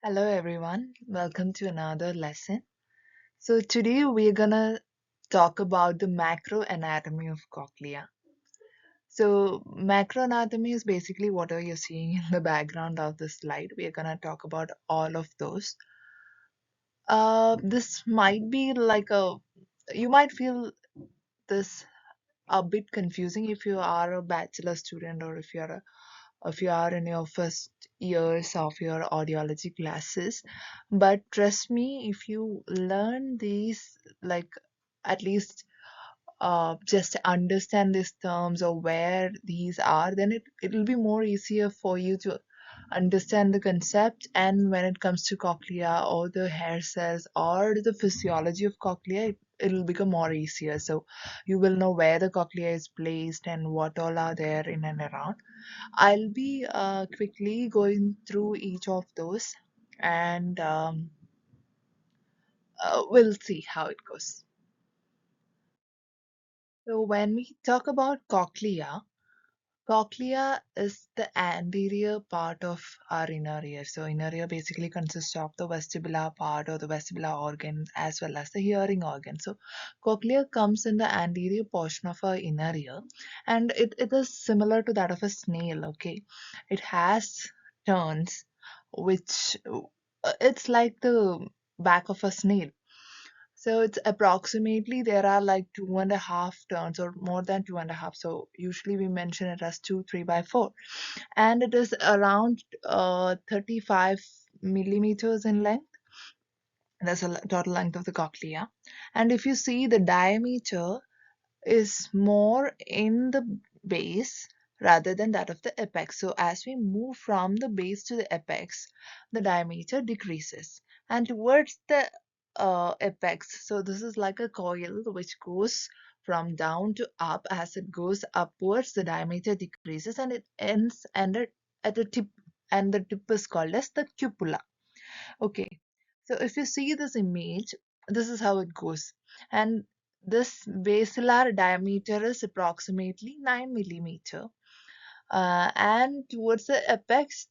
Hello everyone, welcome to another lesson. So today we're gonna talk about the macroanatomy of cochlea. So macroanatomy is basically what are you seeing in the background of the slide. We're gonna talk about all of those. This might be like you might feel this a bit confusing if you are a bachelor student or if you are in your first years of your audiology classes. But trust me, if you learn these, like at least just understand these terms or where these are, then it'll be more easier for you to understand the concept. And when it comes to cochlea or the hair cells or the physiology of cochlea, it'll become more easier. So you will know where the cochlea is placed and what all are there in and around. I'll be quickly going through each of those, and we'll see how it goes. So when we talk about cochlea, cochlea is the anterior part of our inner ear. So inner ear basically consists of the vestibular part or the vestibular organ as well as the hearing organ. So cochlea comes in the anterior portion of our inner ear, and it is similar to that of a snail. Okay, it has turns, which it's like the back of a snail. So it's approximately there are like 2.5 turns or more than 2.5. So usually we mention it as 2, 3 by 4, and it is around 35 millimeters in length. That's the total length of the cochlea. And if you see, the diameter is more in the base rather than that of the apex. So as we move from the base to the apex, the diameter decreases. And towards the apex, so this is like a coil which goes from down to up. As it goes upwards, the diameter decreases and it ends at the tip, and the tip is called as the cupula. Okay, so if you see this image, this is how it goes. And this basilar diameter is approximately 9 millimeter. And towards the apex,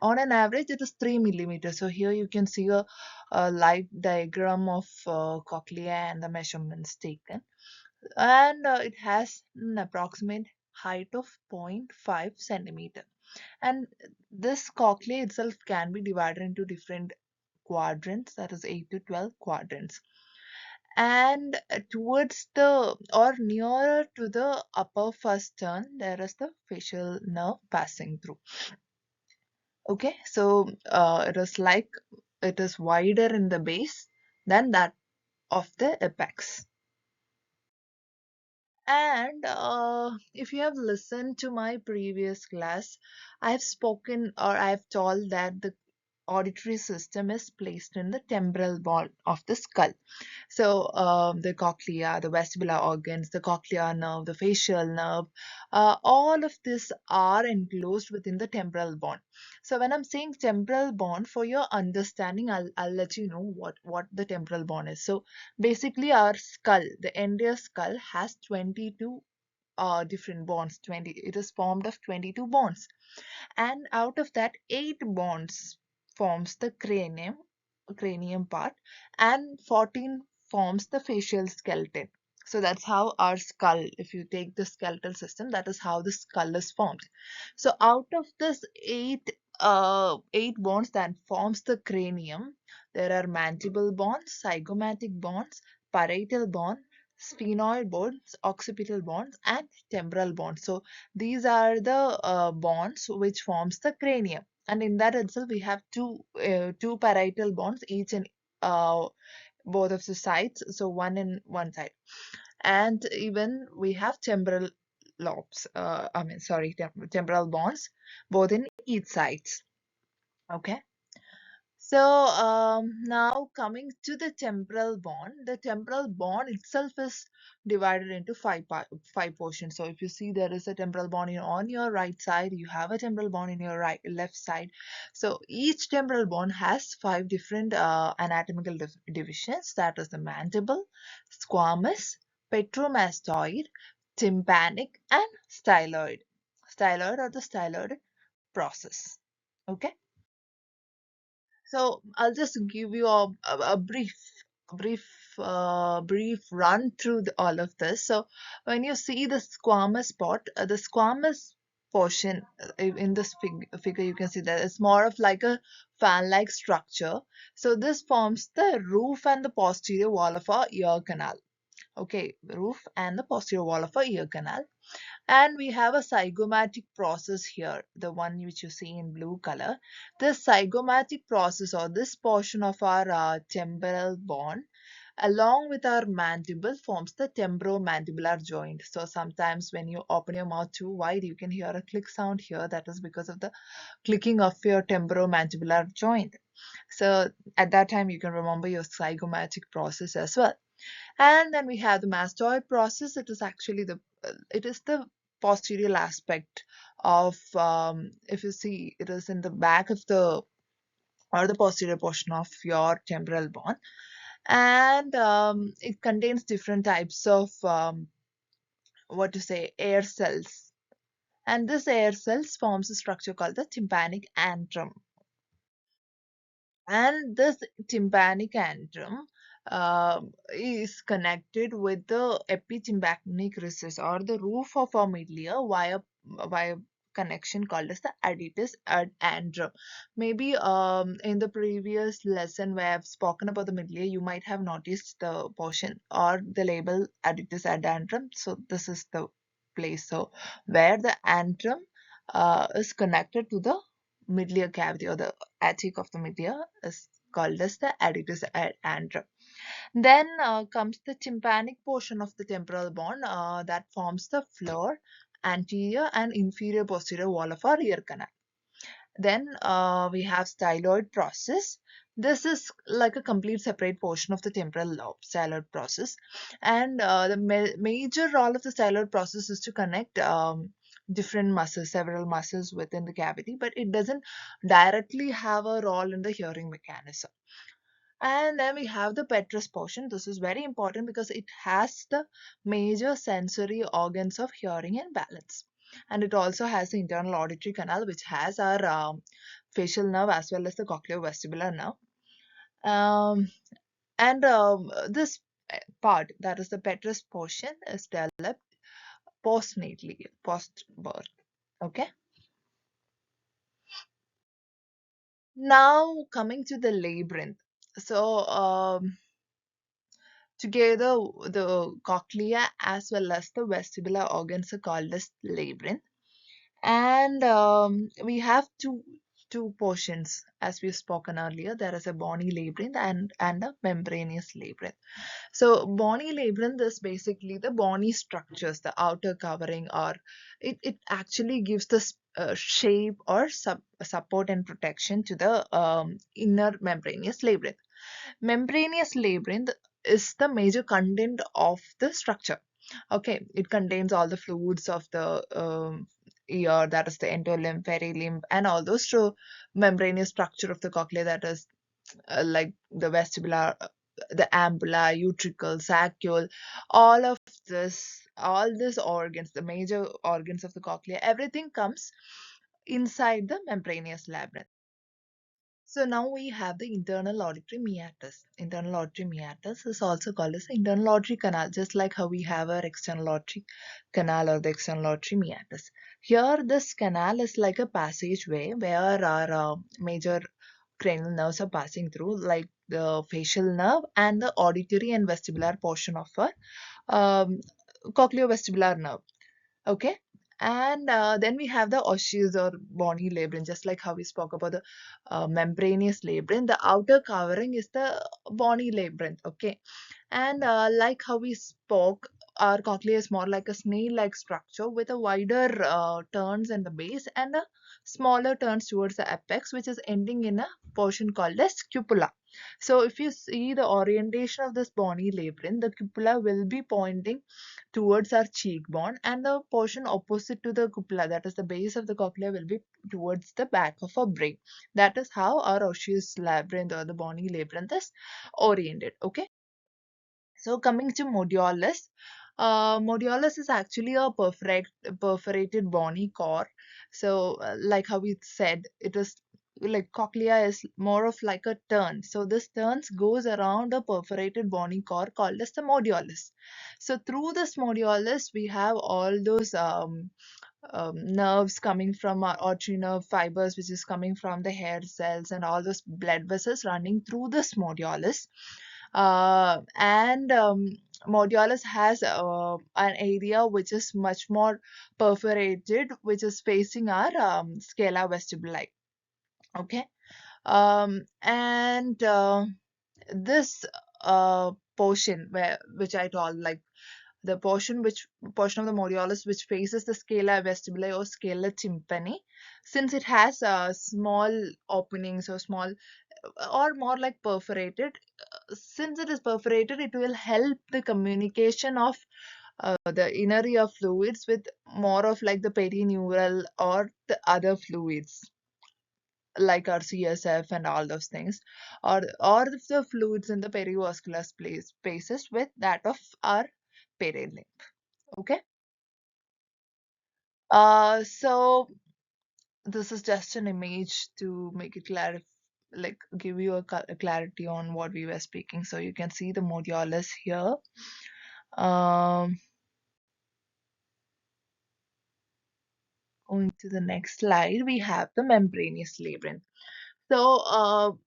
on an average, it is 3 millimeter. So here you can see a light diagram of cochlea and the measurements taken. And it has an approximate height of 0.5 centimeter. And this cochlea itself can be divided into different quadrants, that is 8 to 12 quadrants. And towards the or nearer to the upper first turn, there is the facial nerve passing through. Okay, so it is wider in the base than that of the apex. And if you have listened to my previous class, I've spoken or I've told that the auditory system is placed in the temporal bone of the skull. So the cochlea, the vestibular organs, the cochlear nerve, the facial nerve, all of this are enclosed within the temporal bone. So when I'm saying temporal bone, for your understanding, I'll let you know what the temporal bone is. So basically, our skull, the entire skull, has 22 different bonds. 20. It is formed of 22 bonds, and out of that, 8 bonds forms the cranium part, and 14 forms the facial skeleton. So that's how our skull, if you take the skeletal system, that is how the skull is formed. So out of this eight bonds that forms the cranium, there are mandible bonds, zygomatic bonds, parietal bond, sphenoid bonds, occipital bonds, and temporal bonds. So these are the bonds which forms the cranium, and in that itself we have two parietal bonds, each in uh, both of the sides, so one in one side. And even we have temporal lobes, temporal bonds, both in each sides. Okay. So now coming to the temporal bone, the temporal bone itself is divided into five portions. So if you see, there is a temporal bone on your right side, you have a temporal bone in your left side. So each temporal bone has five different anatomical divisions. That is the mandible, squamous, petromastoid, tympanic, and styloid. Styloid or the styloid process. Okay. So I'll just give you a brief run through all of this. So when you see the squamous spot, the squamous portion in this figure, you can see that it's more of like a fan-like structure. So this forms the roof and the posterior wall of our ear canal. Okay, roof and the posterior wall of our ear canal. And we have a zygomatic process here, the one which you see in blue color. This zygomatic process, or this portion of our temporal bone, along with our mandible, forms the temporomandibular joint. So sometimes when you open your mouth too wide, you can hear a click sound here. That is because of the clicking of your temporomandibular joint. So at that time, you can remember your zygomatic process as well. And then we have the mastoid process. It is the posterior aspect of, if you see, it is in the back of the, or the posterior portion of your temporal bone. And it contains different types of, what to say, air cells. And this air cells forms a structure called the tympanic antrum. And this tympanic antrum is connected with the epitympanic recess, or the roof of our middle via connection called as the auditory antrum. Maybe in the previous lesson where I've spoken about the middle ear, you might have noticed the portion or the label auditory antrum. So this is the place. So where the antrum is connected to the middle ear cavity, or the attic of the middle is called as the auditory antrum. Then comes the tympanic portion of the temporal bone that forms the floor, anterior and inferior posterior wall of our ear canal. Then we have styloid process. This is like a complete separate portion of the temporal lobe, styloid process. And the major role of the styloid process is to connect different muscles, several muscles within the cavity, but it doesn't directly have a role in the hearing mechanism. And then we have the petrous portion. This is very important because it has the major sensory organs of hearing and balance. And it also has the internal auditory canal, which has our facial nerve as well as the cochleovestibular nerve. And this part, that is the petrous portion, is developed postnatally, post birth. Okay. Now coming to the labyrinth. So together, the cochlea as well as the vestibular organs are called as labyrinth. And we have two portions, as we've spoken earlier. There is a bony labyrinth and a membranous labyrinth. So bony labyrinth is basically the bony structures, the outer covering, or it actually gives the shape or support and protection to the inner membranous labyrinth. Membranous labyrinth is the major content of the structure. Okay, it contains all the fluids of the ear, that is the endolimb, perilimb, and all those through membranous structure of the cochlea, that is like the vestibular, the ampulla, utricle, saccule, all of all these organs, the major organs of the cochlea, everything comes inside the membranous labyrinth. So now we have the internal auditory meatus. Internal auditory meatus is also called as the internal auditory canal, just like how we have our external auditory canal or the external auditory meatus. Here, this canal is like a passageway where our major cranial nerves are passing through, like the facial nerve and the auditory and vestibular portion of our cochleovestibular nerve. Okay. And then we have the osseous or bony labyrinth, just like how we spoke about the membranous labyrinth. The outer covering is the bony labyrinth. Okay. And like how we spoke, our cochlea is more like a snail-like structure with a wider turns in the base and a smaller turns towards the apex, which is ending in a portion called as cupula. So if you see the orientation of this bony labyrinth, the cupula will be pointing towards our cheekbone, and the portion opposite to the cupula, that is the base of the cochlea, will be towards the back of our brain. That is how our osseous labyrinth or the bony labyrinth is oriented. Okay. So coming to Modiolus, Modiolus is actually a perforated bony core. So like how we said, it is like cochlea is more of like a turn. So this turns goes around a perforated bony core called as the modiolus. So through this modiolus, we have all those nerves coming from our auditory nerve fibers, which is coming from the hair cells and all those blood vessels running through this modiolus. And Modiolus has an area which is much more perforated, which is facing our scala vestibuli. Okay. And This portion which I told, like the portion of the modiolus which faces the scala vestibuli or scala tympani, since it has small openings or small or more like perforated, since it is perforated, it will help the communication of the inner ear fluids with more of like the perineural or the other fluids like our CSF and all those things, or the fluids in the perivascular spaces with that of our perineum. Okay. So this is just an image to make it like give you a clarity on what we were speaking. So you can see the modiolus here. Um, Going to the next slide, we have the membranous labyrinth. So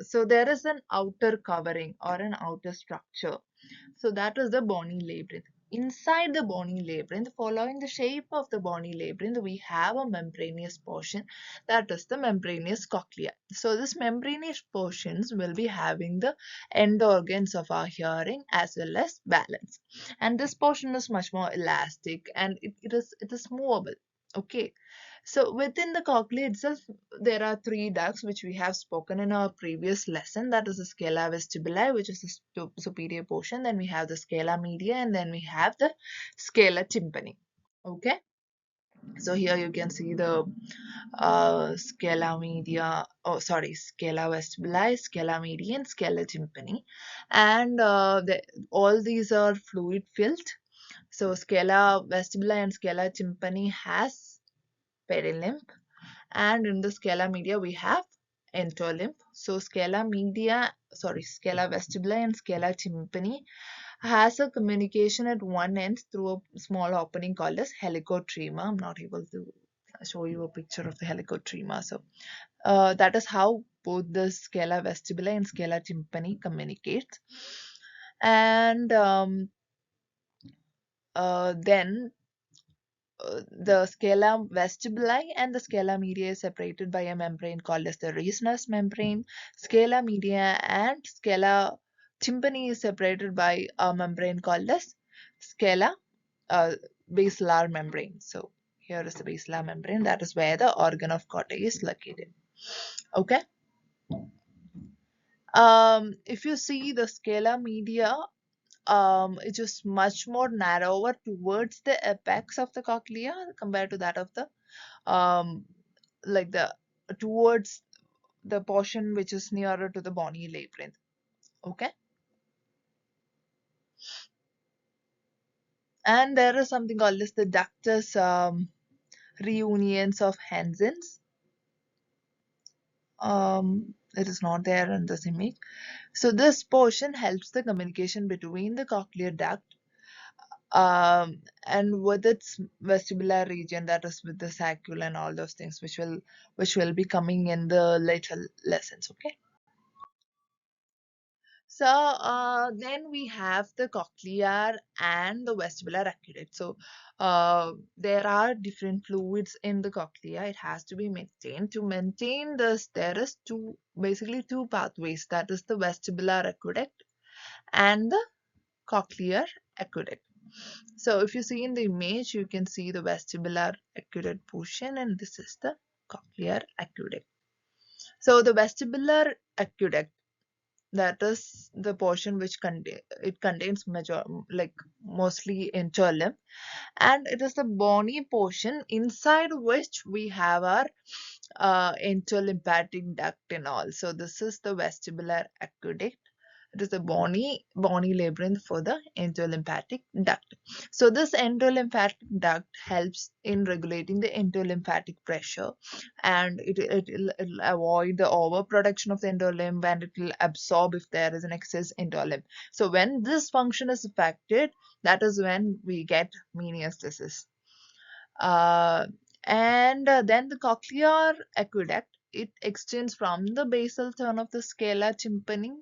so there is an outer covering or an outer structure. So that is the bony labyrinth. Inside the bony labyrinth, following the shape of the bony labyrinth, we have a membranous portion, that is the membranous cochlea. So this membranous portions will be having the end organs of our hearing as well as balance. And this portion is much more elastic and it is movable. Okay. So within the cochlea itself, there are three ducts which we have spoken in our previous lesson. That is the scala vestibuli, which is the superior portion. Then we have the scala media, and then we have the scala tympani. Okay. So here you can see the scala media. Oh, sorry, scala vestibuli, scala media, and scala tympani, and all these are fluid filled. So scala vestibuli and scala tympani has perilymph, and in the scala media we have entolymph. So scala vestibuli and scala tympani has a communication at one end through a small opening called as helicotrema. I'm not able to show you a picture of the helicotrema. So that is how both the scala vestibuli and scala tympani communicate. And then the scala vestibuli and the scala media is separated by a membrane called as the Reisner's membrane. Scala media and scala tympani is separated by a membrane called as scala uh, basilar membrane. So here is the basilar membrane. That is where the organ of Corte is located. Okay. If you see the scala media, it is much more narrower towards the apex of the cochlea compared to that of the um, like the towards the portion which is nearer to the bony labyrinth. Okay. And there is something called as the ductus reunions of Hansen's. It is not there in this image. So this portion helps the communication between the cochlear duct and with its vestibular region, that is with the saccule and all those things which will be coming in the later lessons. Okay. So then we have the cochlear and the vestibular aqueduct. So there are different fluids in the cochlea. It has to be maintained. To maintain this, there is basically two pathways. That is the vestibular aqueduct and the cochlear aqueduct. So if you see in the image, you can see the vestibular aqueduct portion, and this is the cochlear aqueduct. So the vestibular aqueduct, that is the portion which contains mostly entolymph, and it is the bony portion inside which we have our entolymphatic duct and all. So this is the vestibular aqueduct, It is a bony labyrinth for the endolymphatic duct. So this endolymphatic duct helps in regulating the endolymphatic pressure, and it'll avoid the overproduction of the endolymph, and it will absorb if there is an excess endolymph. So when this function is affected, that is when we get meniscus. Uh, and then the cochlear aqueduct, it extends from the basal turn of the scala tympani,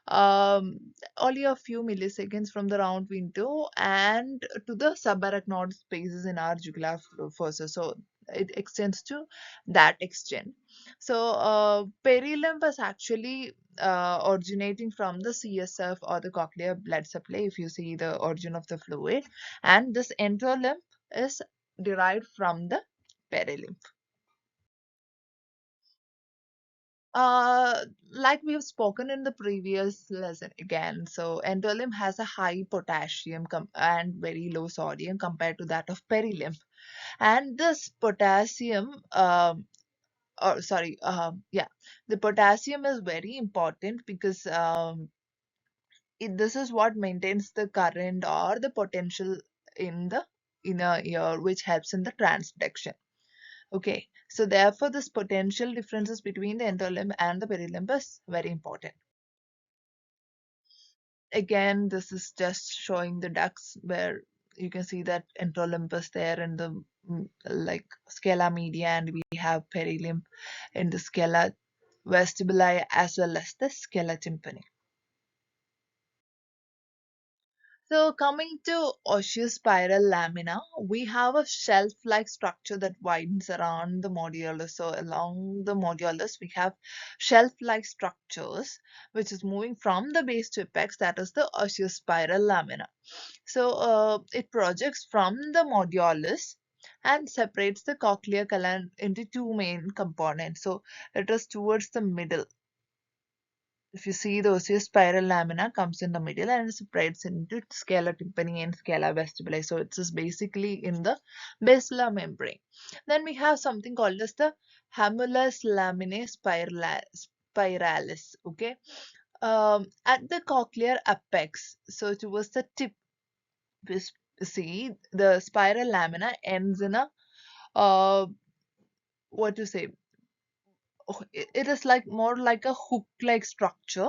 um, only a few milliseconds from the round window, and to the subarachnoid spaces in our jugular fossa. So it extends to that extent. So perilymph is actually originating from the CSF or the cochlear blood supply, if you see the origin of the fluid, and this endolymph is derived from the perilymph. Uh, like we've spoken in the previous lesson again, so endolymph has a high potassium and very low sodium compared to that of perilymph. And this potassium, or sorry, yeah, the potassium is very important because this is what maintains the current or the potential in the inner ear, which helps in the transduction. Okay, so therefore, this potential differences between the endolymph and the perilymph is very important. Again, this is just showing the ducts where you can see that endolymph is there in the like scala media, and we have perilymph in the scala vestibuli as well as the scala tympani. So coming to osseous spiral lamina, we have a shelf-like structure that widens around the Modiolus. So along the Modiolus, we have shelf-like structures which is moving from the base to apex, that is the osseous spiral lamina. So it projects from the Modiolus and separates the cochlear canal into two main components. So it is towards the middle. If you see, the osseous spiral lamina comes in the middle and it separates into scala tympani and scala vestibuli. So it's just basically in the basilar membrane. Then we have something called as the hamulus laminae spiralis. Okay, at the cochlear apex, so towards the tip, we see the spiral lamina ends in a what to say, it is like more like a hook-like structure.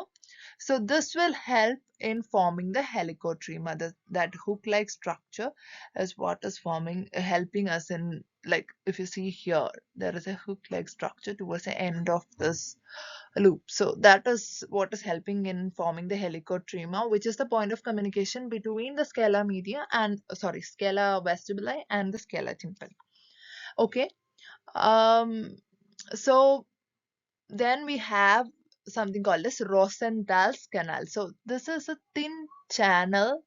So this will help in forming the helicotrema. That hook-like structure is what is forming, helping us in, like if you see here, there is a hook-like structure towards the end of this loop. So that is what is helping in forming the helicotrema, which is the point of communication between the scala media and, sorry, scala vestibuli and the scala tympani. Okay. Um, so then we have something called as Rosenthal's canal. So this is a thin channel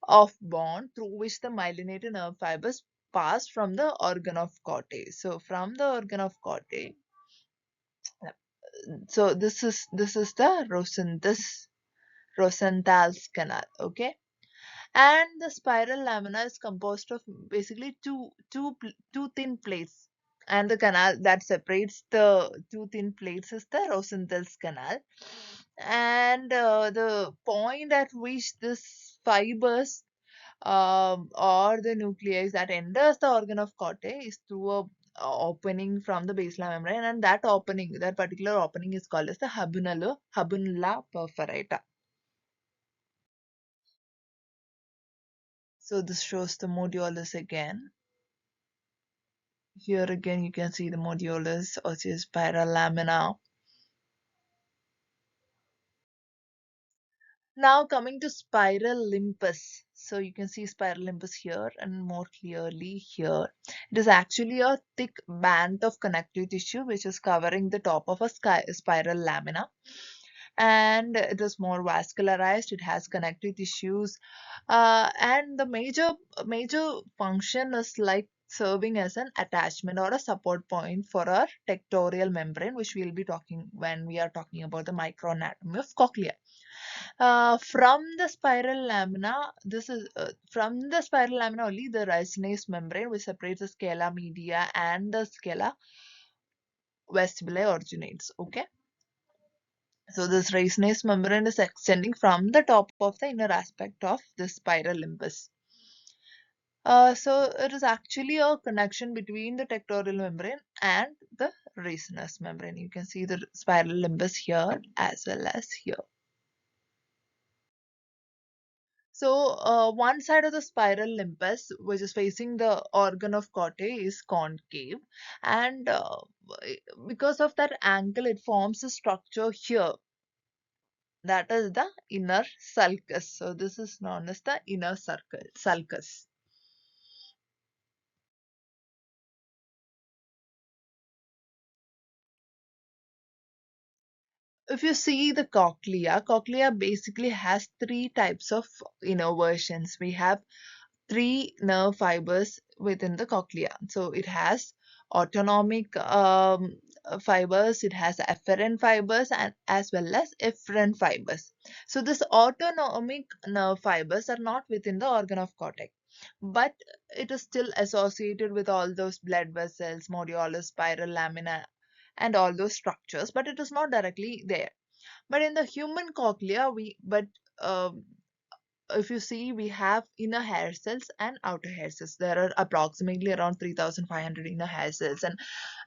of bone through which the myelinated nerve fibers pass from the organ of Corte. So from the organ of Corte, so this is the Rosenthal's canal. Okay, and the spiral lamina is composed of basically two thin plates, and the canal that separates the two thin plates is the Rosenthal's canal. And the point at which this fibers or the nuclei that enters the organ of Corte is through a opening from the basal membrane, and that opening, that particular opening, is called as the habenula perforata. So this shows the Modiolus again. Here again you can see the Modiolus, osseous spiral lamina. Now coming to spiral limbus. So you can see spiral limbus here and more clearly here. It is actually a thick band of connective tissue which is covering the top of a spiral lamina. And it is more vascularized. It has connective tissues, and the major function is like serving as an attachment or a support point for our tectorial membrane, which we'll be talking when we are talking about the microanatomy of cochlea. From the spiral lamina, from the spiral lamina only the rhizinase membrane, which separates the scala media and the scala vestibuli, originates. Okay. So this racemase membrane is extending from the top of the inner aspect of the spiral limbus. So it is actually a connection between the tectorial membrane and the racemase membrane. You can see the spiral limbus here as well as here. So one side of the spiral limbus, which is facing the organ of Cotte, is concave, and because of that angle, it forms a structure here. That is the inner sulcus. So this is known as the inner circle sulcus. If you see the cochlea basically has three types of innervations. We have three nerve fibers within the cochlea. So it has autonomic fibers, it has afferent fibers, and as well as efferent fibers. So this autonomic nerve fibers are not within the organ of cortex, but it is still associated with all those blood vessels, Modiolus, spiral lamina, and all those structures, but it is not directly there. But in the human cochlea, um, if you see, we have inner hair cells and outer hair cells. There are approximately around 3,500 inner hair cells and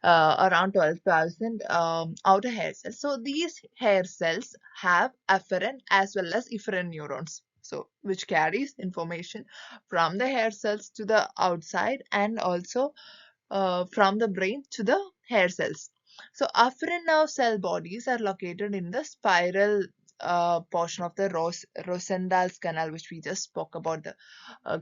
around 12,000 outer hair cells. So these hair cells have afferent as well as efferent neurons. So which carries information from the hair cells to the outside and also from the brain to the hair cells. So afferent nerve cell bodies are located in the spiral portion of the Rosendahl's canal, which we just spoke about, the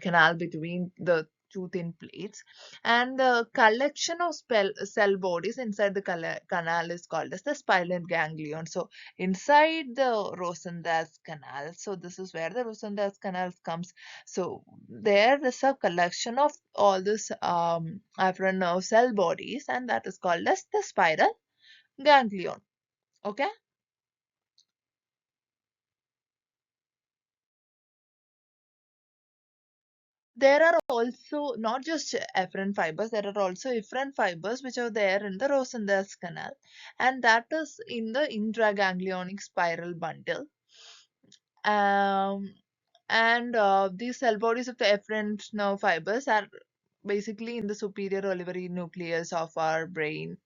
canal between the two thin plates. And the collection of cell bodies inside the canal is called as the spinal ganglion. So inside the Rosendahl's canal, so this is where the Rosendahl's canal comes. So there is a collection of all this afferent nerve cell bodies, and that is called as the spiral ganglion. Okay. There are also not just afferent fibers, there are also efferent fibers which are there in the Rosendahl's canal, and that is in the intraganglionic spiral bundle. Um, and these cell bodies of the efferent nerve fibers are basically in the superior olivary nucleus of our brain,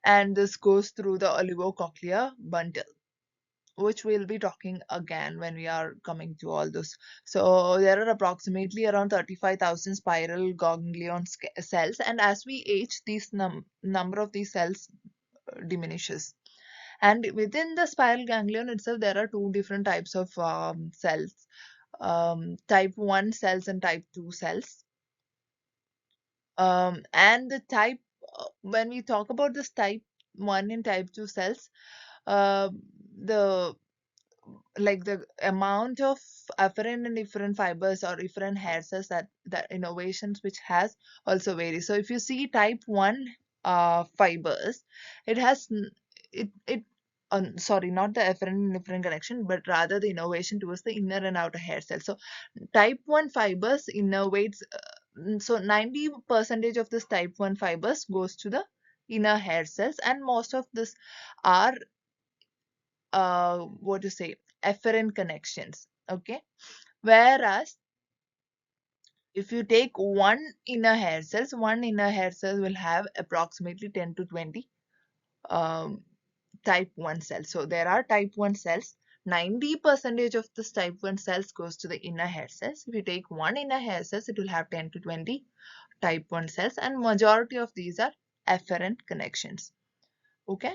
and this goes through the olivocochlear bundle, which we'll be talking again when we are coming to all this. So there are approximately around 35,000 spiral ganglion cells, and as we age, these number of these cells diminishes. And within the spiral ganglion itself, there are two different types of cells, type 1 cells and type 2 cells. And the type, when we talk about this type 1 and type 2 cells, uh, the like the amount of afferent and efferent fibers or efferent hair cells that innovations which has also varies. So if you see type 1 fibers, it has it sorry, not the afferent and efferent connection, but rather the innovation towards the inner and outer hair cells. So type 1 fibers innovates, so 90% of this type 1 fibers goes to the inner hair cells, and most of this are what to say, afferent connections. Okay. Whereas if you take one inner hair cell will have approximately 10 to 20 um, type 1 cells. So there are type 1 cells. 90% of this type 1 cells goes to the inner hair cells. If you take one inner hair cells, it will have 10 to 20 type 1 cells, and majority of these are afferent connections. Okay.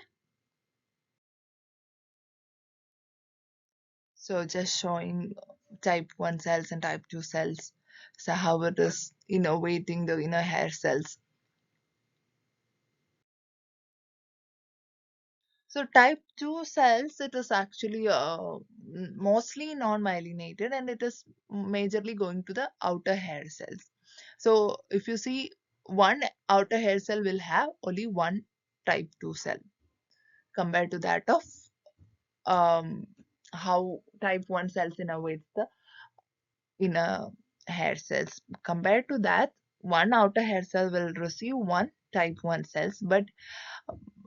So just showing type 1 cells and type 2 cells. So how it is innovating the inner hair cells. So type 2 cells, it is actually mostly non-myelinated, and it is majorly going to the outer hair cells. So if you see, one outer hair cell will have only one type 2 cell compared to that of um, how type 1 cells innervates the inner hair cells. Compared to that, one outer hair cell will receive one type 1 cells, but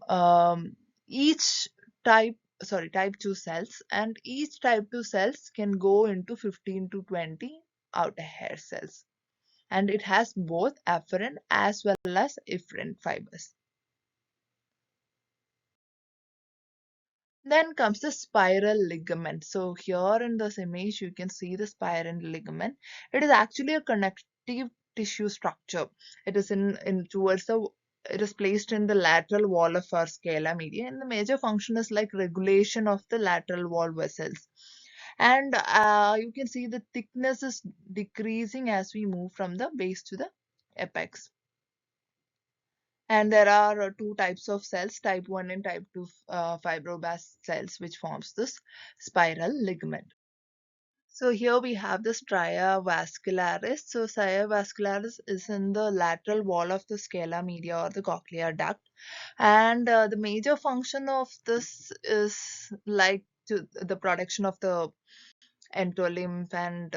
um, each type 2 cells, and each type 2 cells can go into 15 to 20 outer hair cells, and it has both afferent as well as efferent fibers. Then comes the spiral ligament. So here in this image, you can see the spiral ligament. It is actually a connective tissue structure. It is it is placed in the lateral wall of our scala media, and the major function is like regulation of the lateral wall vessels. And you can see the thickness is decreasing as we move from the base to the apex. And there are two types of cells, type 1 and type 2 fibroblast cells, which forms this spiral ligament. So here we have the stria vascularis. So stria vascularis is in the lateral wall of the scala media or the cochlear duct. And the major function of this is like the production of the endolymph and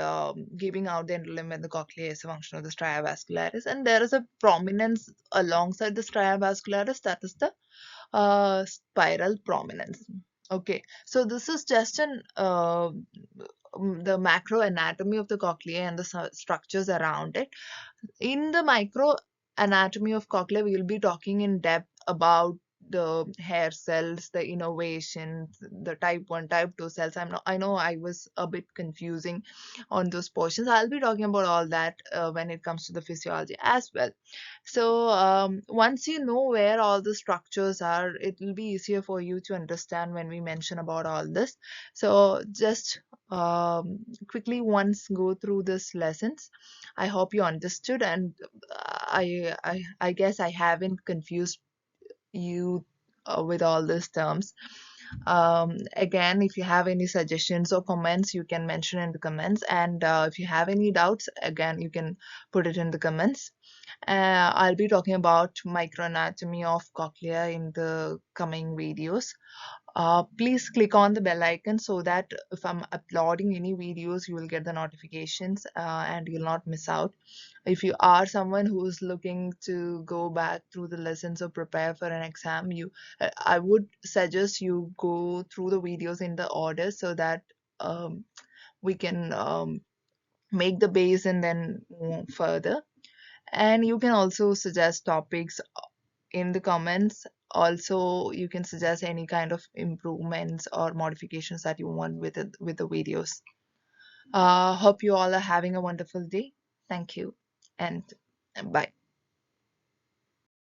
giving out the endolymph and the cochlea is a function of the stria vascularis. And there is a prominence alongside the stria vascularis, that is the spiral prominence. Okay, so this is just the macroanatomy of the cochlea and the structures around it. In the microanatomy of cochlea, we will be talking in depth about the hair cells, the innervations, the type 1, type 2 cells. I know I was a bit confusing on those portions. I'll be talking about all that when it comes to the physiology as well. So once you know where all the structures are, it will be easier for you to understand when we mention about all this. So just quickly once go through this lessons. I hope you understood, and I guess I haven't confused you with all these terms. Again, if you have any suggestions or comments, you can mention in the comments, and if you have any doubts, again, you can put it in the comments. I'll be talking about microanatomy of cochlea in the coming videos. Please click on the bell icon so that if I'm uploading any videos, you will get the notifications and you'll not miss out. If you are someone who's looking to go back through the lessons or prepare for an exam, I would suggest you go through the videos in the order so that we can make the base and then move further. And you can also suggest topics in the comments. Also, you can suggest any kind of improvements or modifications that you want with the videos. Hope you all are having a wonderful day. Thank you and bye.